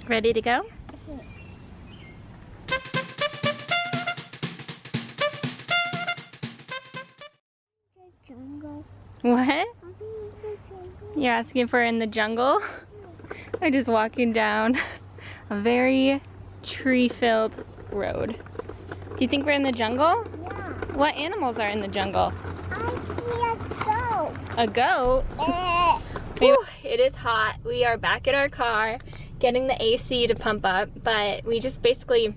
Ready to go? Jungle. What? You're asking if we're in the jungle? We're just walking down a very tree-filled road. Do you think we're in the jungle? Yeah. What animals are in the jungle? I see A goat? a goat. Whew, it is hot. We are back in our car getting the AC to pump up, but we just basically,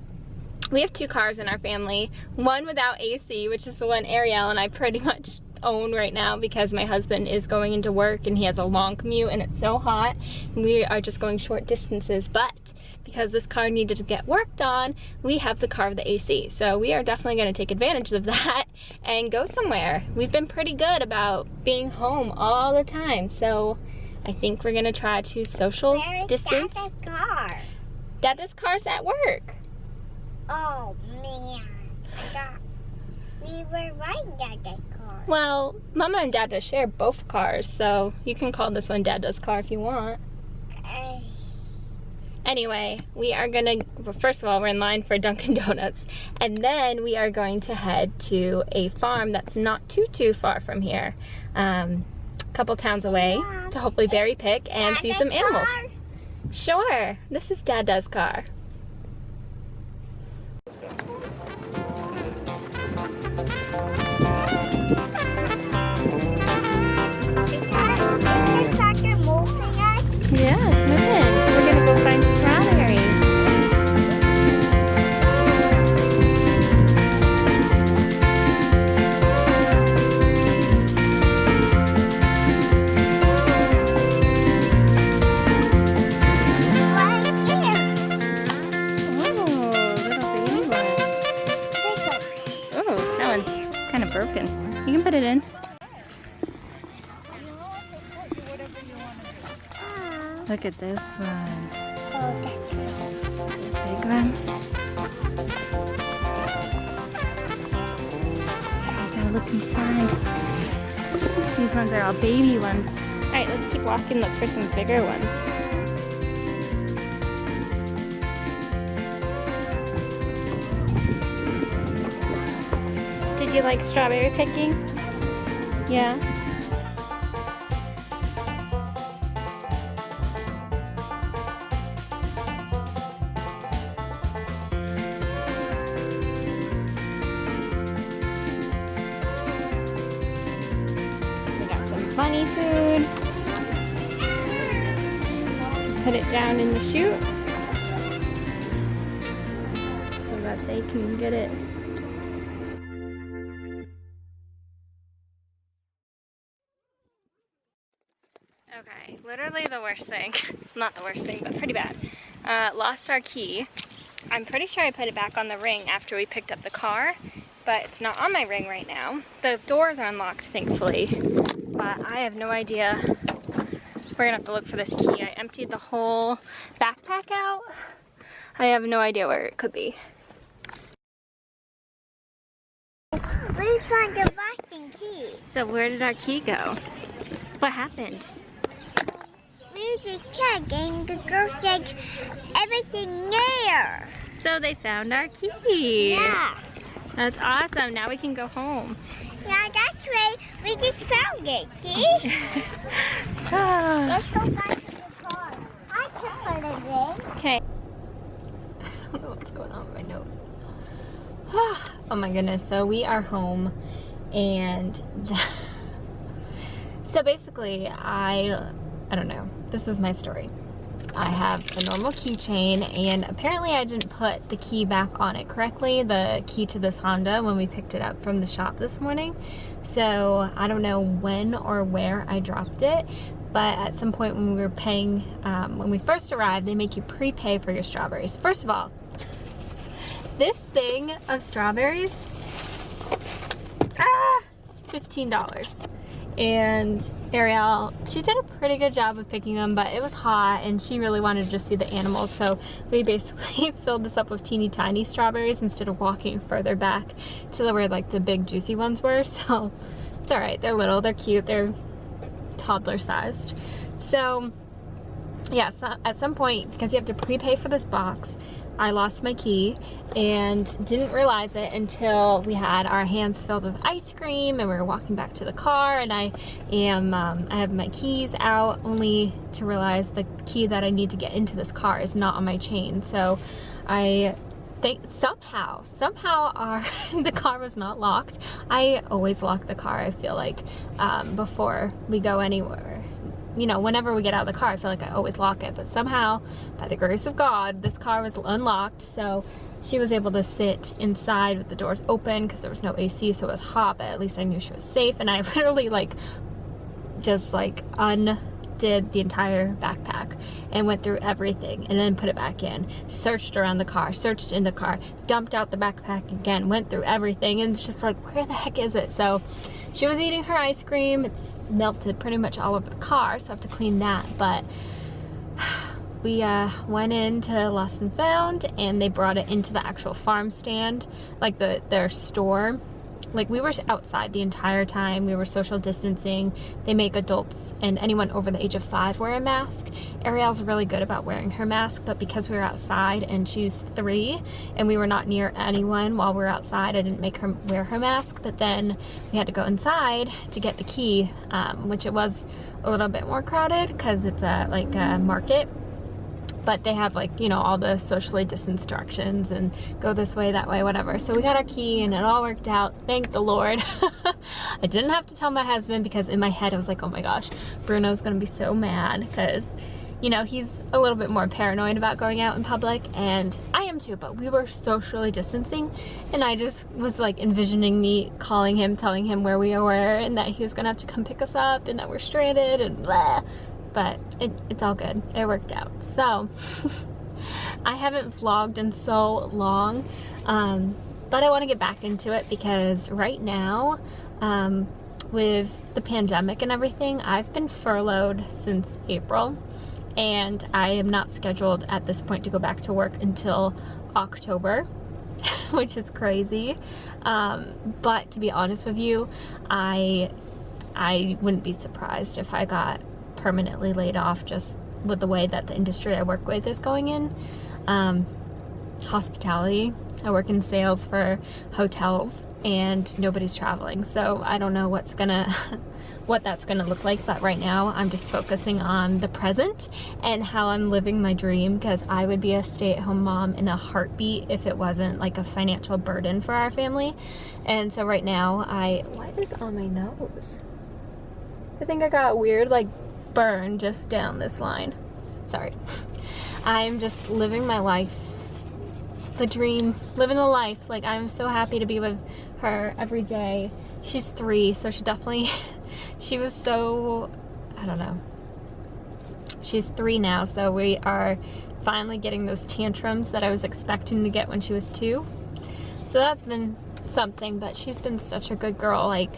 we have 2 cars in our family. One without AC, which is the one Arielle and I pretty much own right now because my husband is going into work and he has a long commute and it's so hot and we are just going short distances, but because this car needed to get worked on, we have the car with the AC. So we are definitely going to take advantage of that and go somewhere. We've been pretty good about being home all the time, so I think we're going to try to social distance. Where is Dada's car? Dada's car's at work. Oh man, we were riding Dada's car. Well, Mama and Dada share both cars, so you can call this one Dada's car if you want. Anyway, we are gonna, well, first of all, we're in line for Dunkin' Donuts, and then we are going to head to a farm that's not too far from here, a couple towns away, to hopefully berry pick and see some animals. Sure, this is Dada's car. Yeah, it's moving. We're gonna go find strawberries. Oh, that one's kind of broken. You can put it in. Look at this one. Oh, that's really Big one. I gotta look inside. These ones are all baby ones. Alright, let's keep walking, look for some bigger ones. Did you like strawberry picking? Yeah? Bunny food. Put it down in the chute so that they can get it. Okay, literally the worst thing. Not the worst thing, but pretty bad. Lost our key. I'm pretty sure I put it back on the ring after we picked up the car, but it's not on my ring right now. The doors are unlocked, thankfully. But I have no idea. We're gonna have to look for this key. I emptied the whole backpack out. I have no idea where it could be. We found the washing key. So where did our key go? What happened? We just checked and the girl said everything there. So they found our key. Yeah. That's awesome. Now we can go home. Yeah, that's right. We just found it, see? Let's go back to the car. I can put it in. Okay. I don't know what's going on with my nose. Oh my goodness. So we are home and so basically I don't know. This is my story. I have the normal keychain and apparently I didn't put the key back on it correctly, the key to this Honda, when we picked it up from the shop this morning. So I don't know when or where I dropped it, but at some point when we were paying, when we first arrived, they make you prepay for your strawberries. First of all, this thing of strawberries, $15. And Arielle, she did a pretty good job of picking them, but it was hot and she really wanted to just see the animals, so we basically filled this up with teeny tiny strawberries instead of walking further back to where like the big juicy ones were. So it's all right, they're little, they're cute, they're toddler sized. So yeah, so at some point, because you have to prepay for this box, I lost my key and didn't realize it until we had our hands filled with ice cream and we were walking back to the car, and I have my keys out, only to realize the key that I need to get into this car is not on my chain. So I think somehow the car was not locked. I always lock the car, I feel like, before we go anywhere. You know, whenever we get out of the car, I feel like I always lock it, but somehow, by the grace of God, this car was unlocked, so she was able to sit inside with the doors open because there was no AC, so it was hot, but at least I knew she was safe. And I literally just undid the entire backpack and went through everything and then put it back in, searched around the car, searched in the car, dumped out the backpack again, went through everything, and it's just like, where the heck is it? So she was eating her ice cream. It's melted pretty much all over the car, so I have to clean that. But we went into Lost and Found, and they brought it into the actual farm stand, like their store. Like, we were outside the entire time. We were social distancing. They make adults and anyone over the age of 5 wear a mask. Arielle's really good about wearing her mask, but because we were outside and she's 3 and we were not near anyone while we were outside, I didn't make her wear her mask. But then we had to go inside to get the key, which it was a little bit more crowded because it's a market. But they have, like, you know, all the socially distanced directions and go this way, that way, whatever. So we got our key and it all worked out. Thank the Lord. I didn't have to tell my husband because in my head I was like, oh my gosh, Bruno's gonna be so mad because, you know, he's a little bit more paranoid about going out in public, and I am too, but we were socially distancing, and I just was like envisioning me calling him, telling him where we were and that he was gonna have to come pick us up and that we're stranded and blah. But it's all good. It worked out. So I haven't vlogged in so long, but I want to get back into it because right now, with the pandemic and everything, I've been furloughed since April, and I am not scheduled at this point to go back to work until October, which is crazy. But to be honest with you, I wouldn't be surprised if I got permanently laid off, just with the way that the industry I work with is going in. Hospitality. I work in sales for hotels and nobody's traveling, so I don't know what that's gonna look like. But right now I'm just focusing on the present and how I'm living my dream, because I would be a stay-at-home mom in a heartbeat if it wasn't like a financial burden for our family. And so right now what is on my nose? I think I got a weird burn just down this line. Sorry. I'm just living my life, the dream, living the life. Like, I'm so happy to be with her every day. She's 3, so she was so, I don't know. She's 3 now, so we are finally getting those tantrums that I was expecting to get when she was 2. So that's been something, but she's been such a good girl. Like,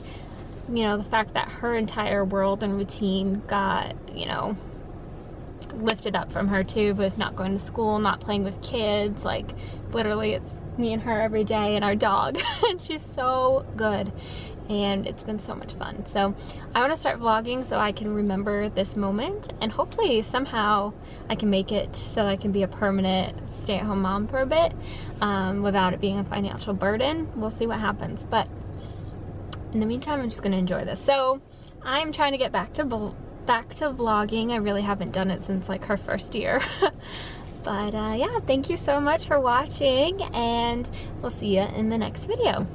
you know, the fact that her entire world and routine got, you know, lifted up from her too, with not going to school, not playing with kids. Like, literally it's me and her every day and our dog. And she's so good, and it's been so much fun. So I want to start vlogging so I can remember this moment, and hopefully somehow I can make it so I can be a permanent stay-at-home mom for a bit, without it being a financial burden. We'll see what happens, but in the meantime, I'm just gonna enjoy this. So I'm trying to get back to vlogging. I really haven't done it since like her first year. But yeah, thank you so much for watching, and we'll see you in the next video.